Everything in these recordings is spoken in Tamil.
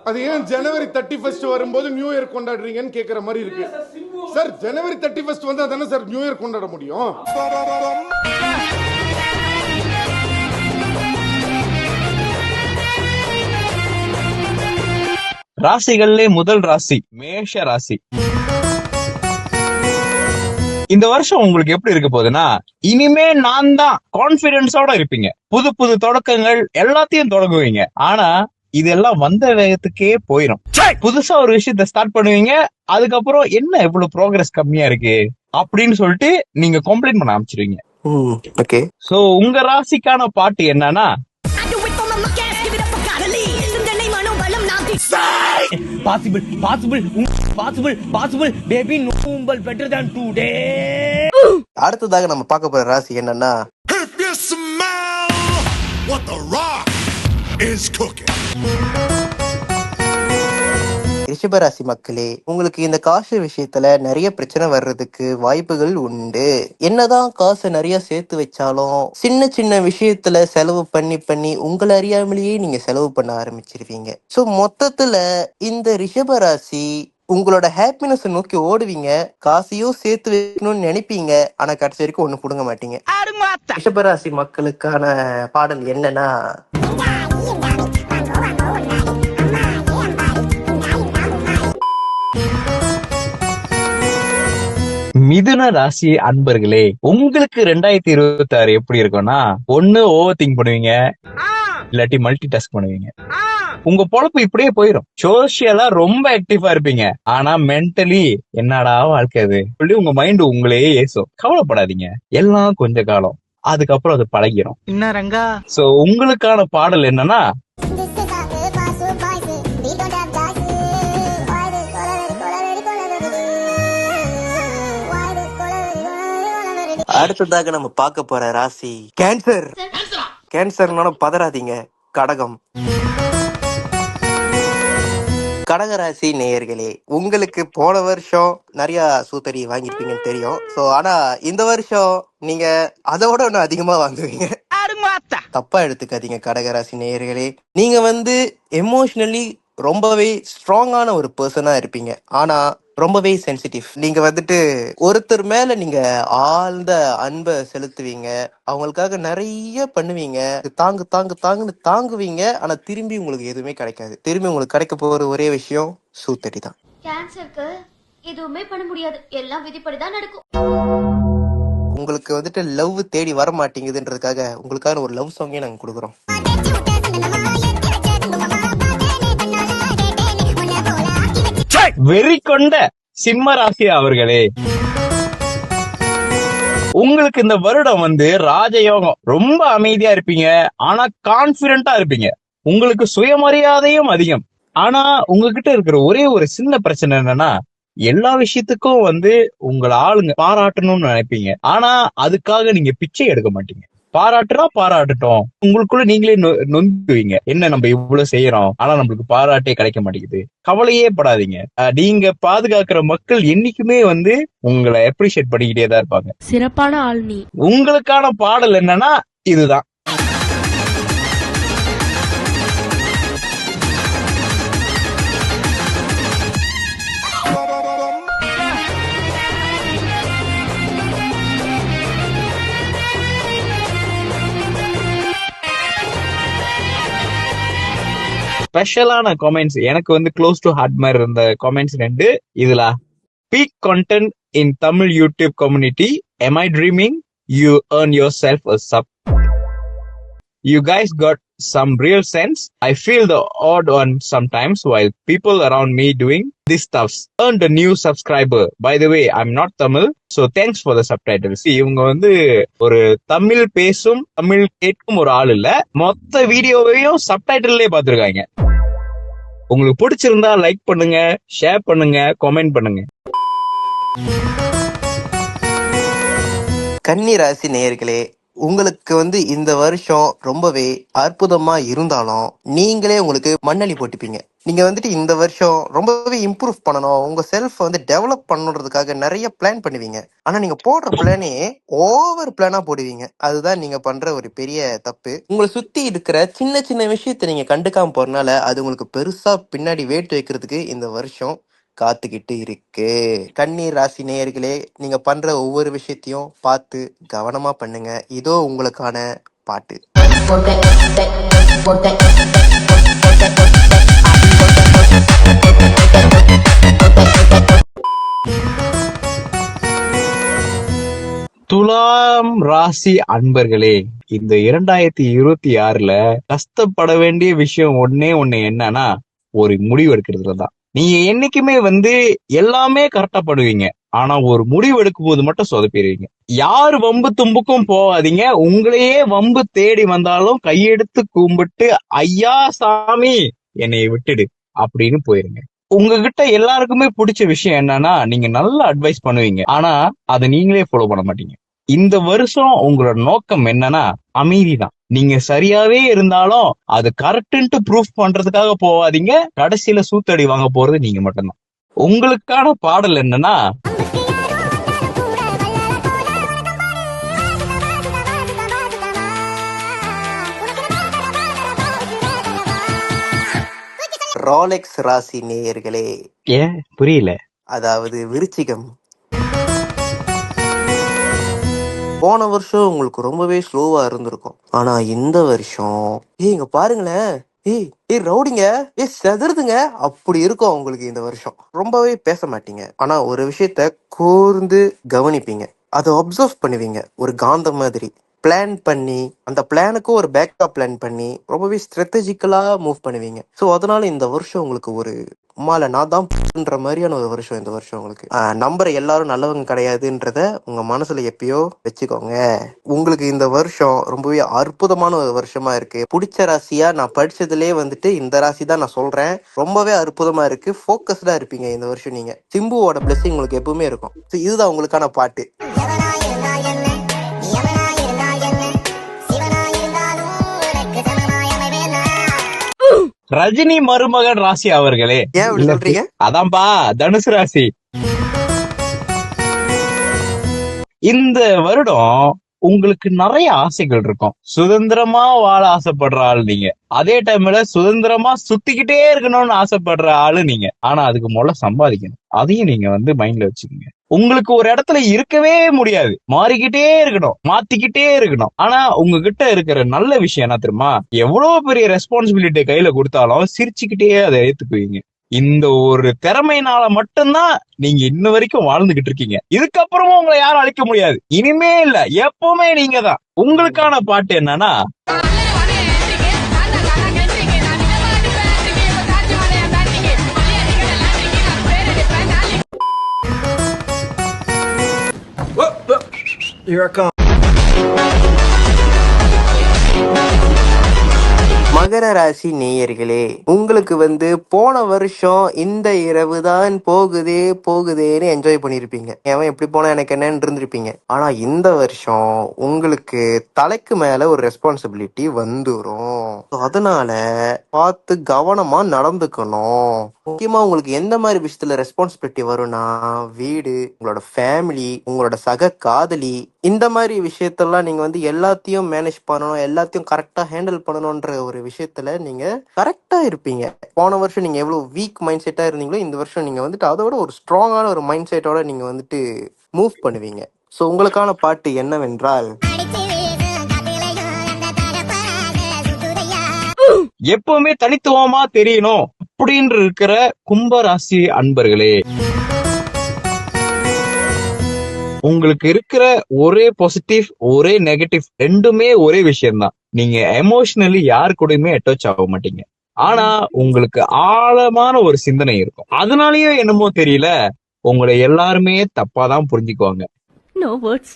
அது ஏன் ஜனவரி 31 வரும்போது நியூ இயர் கொண்டாடுறீங்கன்னு கேக்குற மாதிரி இருக்கு சார். ஜனவரி 31 வந்தா தானே சார் நியூ இயர் கொண்டாட முடியும். ராசிகள்லே முதல் ராசி மேஷ ராசி. இந்த வருஷம் உங்களுக்கு எப்படி இருக்க போகுதுன்னா, இனிமே நான் தான் கான்பிடன்ஸோட இருப்பீங்க. புது புது தொடக்கங்கள் எல்லாத்தையும் தொடங்குவீங்க. ஆனா இதெல்லாம் வந்த வேகத்துக்கே போயிடும். புதுசா ஒரு விஷயத்த ஸ்டார்ட் பண்ணுவீங்க. அதுக்கப்புறம் என்ன இவ்வளவு ப்ரோக்ரஸ் கம்மியா இருக்கு அப்படின்னு சொல்லிட்டு நீங்க கம்ப்ளைண்ட் பண்ண ஆரம்பிச்சிருவீங்க. ஓகே. சோ உங்க ராசிக்கான பாட்டு என்னன்னா, Possible, possible, possible, possible, baby, no better than today. அடுத்ததாக நம்ம பார்க்க போற ராசி என்னன்னா, If you smell what the rock is cooking. ரிஷபராசி மக்களே, உங்களுக்கு இந்த காசு விஷயத்துல நிறைய பிரச்சனை வர்றதுக்கு வாய்ப்புகள் உண்டு. என்னதான் காசை நிறைய சேர்த்து வச்சாலும் சின்ன சின்ன விஷயத்துல செலவு பண்ணி உங்களை அறியாமலேயே நீங்க செலவு பண்ண ஆரம்பிச்சிருவீங்க. சோ மொத்தத்துல இந்த ரிஷபராசி உங்களோட ஹாப்பினஸ் நோக்கி ஓடுவீங்க. காசையும் சேர்த்து வைக்கணும்னு நினைப்பீங்க. ஆனா கடைசி வரைக்கும் ஒண்ணு புடுங்க மாட்டீங்க. ரிஷபராசி மக்களுக்கான பாடல் என்னன்னா, மிதுன ராசி அன்பர்களே, உங்களுக்கு 2026 எப்படி இருக்கும்னா, ஒண்ணு ஓவர் திங்க் பண்ணுவீங்க, இல்லாட்டி மல்டி டாஸ்க் பண்ணுவீங்க. உங்க பொழப்பு இப்படியே போயிடும். சோசியலா ரொம்ப ஆக்டிவா இருப்பீங்க. ஆனா மென்டலி என்னடா வாழ்க்கை அது சொல்லி உங்க மைண்ட் உங்களையே ஏசும். கவலைப்படாதீங்க, எல்லாம் கொஞ்ச காலம், அதுக்கப்புறம் அது பழகிரும். சோ உங்களுக்கான பாடல் என்னன்னா, அடுத்ததாக நம்ம பார்க்க போற ராசி கேன்சர். கேன்சர்னால பதறாதீங்க, கடகம். கடகராசி நேயர்களே, உங்களுக்கு போன வருஷம் நிறைய சூத்தரி வாங்கிருப்பீங்கன்னு தெரியும். சோ ஆனா இந்த வருஷம் நீங்க அதோட ஒண்ணு அதிகமா வாங்குவீங்க. தப்பா எடுத்துக்காதீங்க கடகராசி நேயர்களே. நீங்க எமோஷனலி ரொம்பவே ஸ்ட்ராங்கான ஒரு பர்சனா இருப்பீங்க. ஆனா ரொம்பவே சென்சிட்டிவ். நீங்க ஒருத்தர் மேல நீங்க ஆழ்ந்த அன்பை செலுத்துவீங்க. அவங்களுக்காக நிறைய பண்ணுவீங்க. தாங்கு தாங்கு தாங்குன்னு தாங்குவீங்க. ஆனா திரும்பி உங்களுக்கு எதுவுமே கிடைக்காது. திரும்பி உங்களுக்கு கிடைக்க போற ஒரே விஷயம் சூத்தடி தான். கேன்சருக்கு எதுவுமே பண்ண முடியாது, எல்லாம் விதிப்படிதான் நடக்கும். உங்களுக்கு லவ் தேடி வர மாட்டேங்குதுன்றதுக்காக உங்களுக்கான ஒரு லவ் சாங்கே நாங்க கொடுக்குறோம். வெறி கொண்ட சிம்ம ராசி அவர்களே, உங்களுக்கு இந்த வருடம் ராஜயோகம். ரொம்ப அமைதியா இருப்பீங்க, ஆனா கான்பிடண்டா இருப்பீங்க. உங்களுக்கு சுயமரியாதையும் அதிகம். ஆனா உங்ககிட்ட இருக்கிற ஒரே ஒரு சின்ன பிரச்சனை என்னன்னா, எல்லா விஷயத்துக்கும் உங்களை ஆளுங்க பாராட்டணும்னு நினைப்பீங்க. ஆனா அதுக்காக நீங்க பிச்சை எடுக்க மாட்டீங்க. பாராட்டுறா பாராட்டட்டும், உங்களுக்குள்ள நீங்களே நொந்துவீங்க. என்ன நம்ம இவ்வளவு செய்யறோம், ஆனா நம்மளுக்கு பாராட்டே கிடைக்க மாட்டேங்குது. கவலையே படாதீங்க. நீங்க பாதுகாக்கிற மக்கள் என்னைக்குமே உங்களை அப்ரிஷியேட் பண்ணிக்கிட்டே தான் இருப்பாங்க. சிறப்பான ஆள் நீ. உங்களுக்கான பாடல் என்னன்னா இதுதான். ஸ்பெஷலான கமெண்ட்ஸ் எனக்கு க்ளோஸ் டு ஹார்ட் மாதிரி இருந்த கமெண்ட்ஸ் 2 இதுல. Peak content in Tamil YouTube community. Am I dreaming? You earn yourself a sub. You guys got some real sense. I feel the odd one sometimes while people around me doing this stuff. Earned a new subscriber. By the way, I'm not Tamil, so thanks for the subtitles. இவங்க ஒரு தமிழ் பேசும் தமிழ் கேட்கும் ஒரு ஆள் இல்ல, மொத்த வீடியோவையும் சப்டைட்டில்லே பாத்துருக்காங்க. உங்களுக்கு பிடிச்சிருந்தா லைக் பண்ணுங்க, ஷேர் பண்ணுங்க, கமெண்ட் பண்ணுங்க. கன்னி ராசி நேயர்களே, உங்களுக்கு வந்து இந்த வருஷம் ரொம்பவே அற்புதமா இருந்தாலும் நீங்களே உங்களுக்கு மண்ணலி போட்டுப்பீங்க. நீங்க வந்துட்டு இந்த வருஷம் ரொம்பவே இம்ப்ரூவ் பண்ணணும், உங்க செல்ஃப் வந்து டெவலப் பண்ணணுன்றதுக்காக நிறைய பிளான் பண்ணுவீங்க. ஆனா நீங்க போடுற பிளானே ஓவர் பிளானா போடுவீங்க. அதுதான் நீங்க பண்ற ஒரு பெரிய தப்பு. உங்களை சுத்தி இருக்கிற சின்ன சின்ன விஷயத்த நீங்க கண்டுக்காம போறதுனால அது உங்களுக்கு பெருசா பின்னாடி வேட்டு வைக்கிறதுக்கு இந்த வருஷம் காத்துக்கிட்டு இருக்கு. கன்னி ராசி நேயர்களே, நீங்க பண்ற ஒவ்வொரு விஷயத்தையும் பார்த்து கவனமா பண்ணுங்க. இதோ உங்களுக்கான பாட்டு. துலாம் ராசி அன்பர்களே, இந்த 2026ல கஷ்டப்பட வேண்டிய விஷயம் ஒண்ணே ஒண்ணு என்னன்னா, ஒரு முடிவு எடுக்கிறதுல தான். நீங்க என்னைக்குமே வந்து எல்லாமே கரெக்டா பண்ணுவீங்க, ஆனா ஒரு முடிவு எடுக்கும் போது மட்டும் சொதப்பிடுவீங்க. யார் வம்பு தும்புக்கும் போகாதீங்க. உங்களையே வம்பு தேடி வந்தாலும் கையெடுத்து கும்பிட்டு ஐயா சாமி என்னை விட்டுடு அப்படின்னு போயிருங்க. உங்ககிட்ட எல்லாருக்குமே பிடிச்ச விஷயம் என்னன்னா, நீங்க நல்ல அட்வைஸ் பண்ணுவீங்க, ஆனா அதை நீங்களே ஃபாலோ பண்ண மாட்டீங்க. இந்த வருஷம் உங்களோட நோக்கம் என்னன்னா அமைதி தான். நீங்க சரியாவே இருந்தாலும் அது கரெக்ட்ன்ட்டு ப்ரூஃப் பண்றதுக்காக போவாதீங்க. கடைசியில சூத்தடி வாங்க போறது நீங்க மட்டும்தான். உங்களுக்கான பாடல் என்னன்னா, ரோலெக்ஸ் ராசி நேயர்களே, ஏன் புரியல? அதாவது விருச்சிகம், போன வருஷம் உங்களுக்கு ரொம்பவே ஸ்லோவா இருந்திருக்கும். ஆனா இந்த வருஷம் இங்க பாருங்களேன், ரவுடிங்க, செதறுதுங்க, அப்படி இருக்கும் உங்களுக்கு. இந்த வருஷம் ரொம்பவே பேச மாட்டீங்க, ஆனா ஒரு விஷயத்த கூர்ந்து கவனிப்பீங்க, அதை அப்சர்வ் பண்ணுவீங்க. ஒரு காந்தம் மாதிரி பிளான் பண்ணி அந்த பிளானுக்கு ஒரு பேக்கப் பிளான் பண்ணி ரொம்பவே ஸ்ட்ராட்டஜிக்கலா மூவ் பண்ணுவீங்க. ஸோ அதனால இந்த வருஷம் உங்களுக்கு ஒரு உமால நான் தான் பண்ற மாதிரியான ஒரு வருஷம் இந்த வருஷம் உங்களுக்கு. நம்புற எல்லாரும் நல்லவங்க கிடையாதுன்றத உங்க மனசுல எப்பயோ வச்சுக்கோங்க. உங்களுக்கு இந்த வருஷம் ரொம்பவே அற்புதமான ஒரு வருஷமா இருக்கு. பிடிச்ச ராசியா நான் படிச்சதுலயே வந்துட்டு இந்த ராசி தான் நான் சொல்றேன். ரொம்பவே அற்புதமா இருக்கு. ஃபோக்கஸ்டா இருப்பீங்க இந்த வருஷம். நீங்க சிம்புவோட பிளெஸிங் உங்களுக்கு எப்பவுமே இருக்கும். இதுதான் உங்களுக்கான பாட்டு. ரஜினி மருமகன் ராசி அவர்களே, ஏன் இப்படி சொல்றீங்க? அதான்பா தனுசு ராசி. இந்த வருடம் உங்களுக்கு நிறைய ஆசைகள் இருக்கும். சுதந்திரமா வாழ ஆசைப்படுற ஆள் நீங்க. அதே டைம்ல சுதந்திரமா சுத்திக்கிட்டே இருக்கணும்னு ஆசைப்படுற ஆளு நீங்க. ஆனா அதுக்கு முதல்ல சம்பாதிக்கணும். அதையும் நீங்க வந்து மைண்ட்ல வச்சுக்கோங்க. உங்களுக்கு ஒரு இடத்துல இருக்கவே முடியாது, மாறிக்கிட்டே இருக்கணும், மாத்திக்கிட்டே இருக்கணும். ஆனா உங்ககிட்ட இருக்கிற நல்ல விஷயம் என்ன தெரியுமா? எவ்வளவு பெரிய ரெஸ்பான்சிபிலிட்டி கையில கொடுத்தாலும் சிரிச்சுக்கிட்டே அதை ஏத்துக்குவீங்க. இந்த ஒரு திறமையினால மட்டும்தான் நீங்க இன்ன வரைக்கும் வாழ்ந்துகிட்டு இருக்கீங்க. இதுக்கப்புறமும் உங்களை யாரும் அழிக்க முடியாது. இனிமே இல்ல, எப்பவுமே நீங்க தான். உங்களுக்கான பாட்டு என்னன்னா, மகர ராசி நேயர்களே, உங்களுக்கு வந்து போன வருஷம் இந்த இரவு தான் போகுதேன்னு என்ஜாய் பண்ணிருப்பீங்க. ஏன் எப்படி போனா எனக்கு என்னன்னு இருந்திருப்பீங்க. ஆனா இந்த வருஷம் உங்களுக்கு தலைக்கு மேல ஒரு ரெஸ்பான்சிபிலிட்டி வந்துரும். அதனால பார்த்து கவனமா நடந்துக்கணும். முக்கியமா உங்களுக்கு எந்த மாதிரி விஷயத்துல ரெஸ்பான்சிபிலிட்டி வரும்னா, வீடு, உங்களோட ஃபேமிலி, உங்களோட சக காதலி, இந்த மாதிரி விஷயத்தெல்லாம் நீங்க வந்து எல்லாத்தையும் மேனேஜ் பண்ணணும், எல்லாத்தையும் கரெக்டா ஹேண்டில் பண்ணணும்ன்ற ஒரு விஷயத்துல நீங்க கரெக்டா இருப்பீங்க. போன வருஷம் நீங்க எவ்வளவு வீக் மைண்ட் செட்டா இருந்தீங்களோ இந்த வருஷம் நீங்க வந்துட்டு அதோட ஒரு ஸ்ட்ராங்கான ஒரு மைண்ட் செட்டோட நீங்க வந்துட்டு மூவ் பண்ணுவீங்க. ஸோ உங்களுக்கான பாட்டு என்னவென்றால், எப்பவுமே தனித்துவமா தெரியணும் அப்படின்னு இருக்கிற கும்பராசி அன்பர்களே, உங்களுக்கு இருக்கிற ஒரே பாசிட்டிவ் ஒரே நெகட்டிவ் ரெண்டுமே ஒரே விஷயம்தான். நீங்க எமோஷனலி யாரு கூடயுமே அட்டாச் ஆக மாட்டீங்க. ஆனா உங்களுக்கு ஆழமான ஒரு சிந்தனை இருக்கும். அதனாலயே என்னமோ தெரியல, உங்களை எல்லாருமே தப்பாதான் புரிஞ்சுக்குவாங்க. No words.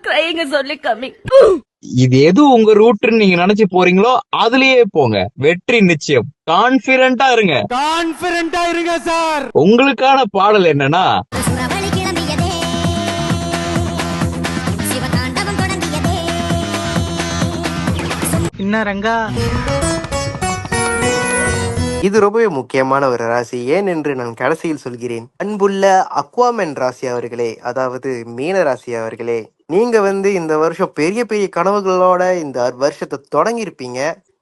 Crying is only coming. இது எது உங்க ரூட்னு நீங்க நினைச்சு போறீங்களோ அதுலயே போங்க. வெற்றி நிச்சயம். கான்பிடென்டா இருங்க சார். உங்களுக்கான பாடல் என்னன்னா, என்ன ரங்கா? இது ரொம்பவே முக்கியமான ஒரு ராசி, ஏன் என்று நான் கடைசியில் சொல்கிறேன். அன்புள்ள அக்வாமேன் ராசி அவர்களே, அதாவது மீன ராசி அவர்களே, நீங்க இந்த வருஷம் பெரிய பெரிய கனவுகளோட இந்த வருஷத்தை தொடங்கியிருப்பீங்க.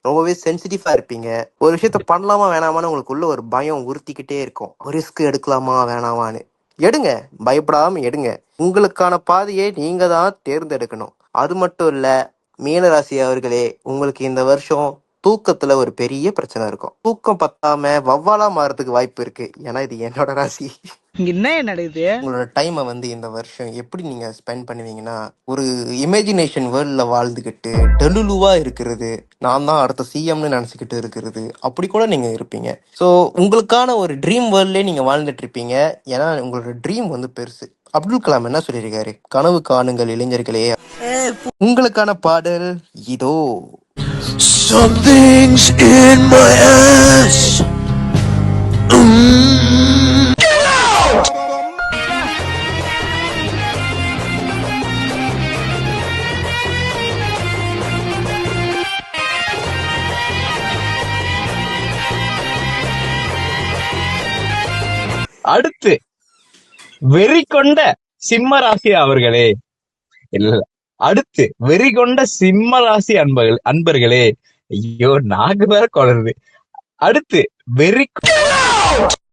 ரொம்பவே சென்சிட்டிவா இருப்பீங்க. ஒரு விஷயத்த பண்ணலாமா வேணாமான்னு உங்களுக்குள்ள ஒரு பயம் உறுத்திக்கிட்டே இருக்கும். ஒரு ரிஸ்க் எடுக்கலாமா வேணாமான்னு. எடுங்க, பயப்படாம எடுங்க. உங்களுக்கான பாதையை நீங்க தான் தேர்ந்தெடுக்கணும். அது மட்டும் இல்ல, மீனராசி அவர்களே, உங்களுக்கு இந்த வருஷம் தூக்கத்துல ஒரு பெரிய பிரச்சனை இருக்கும். தூக்கம் பத்தாம வவ்வாலா மாறதுக்கு வாய்ப்பு இருக்கு. ஏன்னா இது என்னோட ராசி. இங்க என்ன நடக்குது? உங்களோட டைமை இந்த வருஷம் எப்படி நீங்க ஸ்பெண்ட் பண்ணுவீங்கன்னா, ஒரு இமேஜினேஷன் வேர்ல்ட்ல வாழ்ந்துகிட்டு டெலுலுவா இருக்கிறது, நான் தான் அடுத்த சிஎம்னு நினைச்சுக்கிட்டு இருக்கிறது, அப்படி கூட நீங்க இருப்பீங்க. ஸோ உங்களுக்கான ஒரு ட்ரீம் வேர்ல்ட்லயே நீங்க வாழ்ந்துட்டு இருப்பீங்க. ஏன்னா உங்களோட ட்ரீம் பெருசு. அப்துல் கலாம் என்ன சொல்லியிருக்காரு? கனவு காணுங்கள் இளைஞர்களே. உங்களுக்கான பாடல் இதோ. Something's in my ass. அடுத்து வெறி கொண்ட சிம்ம ராசி அவர்களே, இல்ல அடுத்து வெறி கொண்ட சிம்ம ராசி அன்பர்களே, ஐயோ நாக்கு வேற குளருது. அடுத்து வெறி